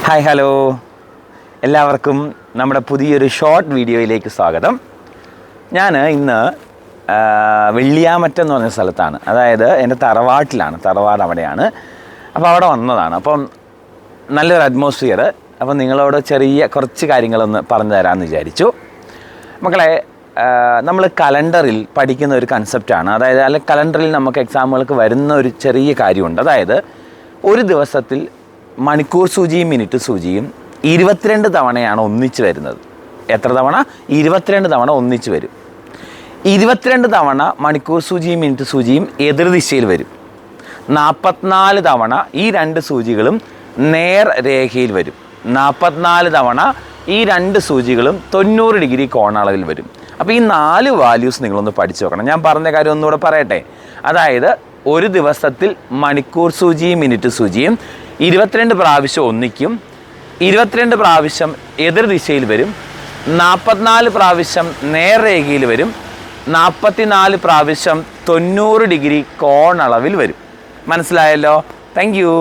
Hi hello, എല്ലാവർക്കും നമ്മുടെ പുതിയൊരു ഷോർട്ട് വീഡിയോയിലേക്ക് സ്വാഗതം. ഞാൻ ഇന്ന് വെള്ളിയാമറ്റം എന്ന് പറഞ്ഞ സ്ഥലത്താണ്, അതായത് എൻ്റെ തറവാട് അവിടെയാണ്. അപ്പോൾ അവിടെ വന്നതാണ്. അപ്പം നല്ലൊരു അറ്റ്മോസ്ഫിയർ. അപ്പം നിങ്ങളോട് കുറച്ച് കാര്യങ്ങളൊന്ന് പറഞ്ഞു തരാമെന്ന് വിചാരിച്ചു. മക്കളെ, നമ്മൾ കലണ്ടറിൽ പഠിക്കുന്ന ഒരു കൺസെപ്റ്റാണ്, അതായത് കലണ്ടറിൽ നമുക്ക് എക്സാമുകൾക്ക് വരുന്ന ഒരു ചെറിയ കാര്യമുണ്ട്. അതായത് ഒരു ദിവസത്തിൽ മണിക്കൂർ സൂചിയും മിനിറ്റ് സൂചിയും 22 തവണയാണ് ഒന്നിച്ച് വരുന്നത്. എത്ര തവണ? 22 തവണ ഒന്നിച്ച് വരും. 22 തവണ മണിക്കൂർ സൂചിയും മിനിറ്റ് സൂചിയും എതിർദിശയിൽ വരും. 44 തവണ ഈ രണ്ട് സൂചികളും നേർരേഖയിൽ വരും. 44 തവണ ഈ രണ്ട് സൂചികളും 90 ഡിഗ്രി കോണളവിൽ വരും. അപ്പോൾ ഈ 4 വാല്യൂസ് നിങ്ങളൊന്ന് പഠിച്ചു വെക്കണം. ഞാൻ പറഞ്ഞ കാര്യം ഒന്നുകൂടെ പറയട്ടെ. അതായത് ഒരു ദിവസത്തിൽ മണിക്കൂർ സൂചിയും മിനിറ്റ് സൂചിയും 22 പ്രാവശ്യം ഒന്നിക്കും, 22 പ്രാവശ്യം എതിർദിശയിൽ വരും, 44 പ്രാവശ്യം നേർരേഖയിൽ വരും, 44 പ്രാവശ്യം 90 ഡിഗ്രി കോണളവിൽ വരും. മനസ്സിലായല്ലോ? Thank you.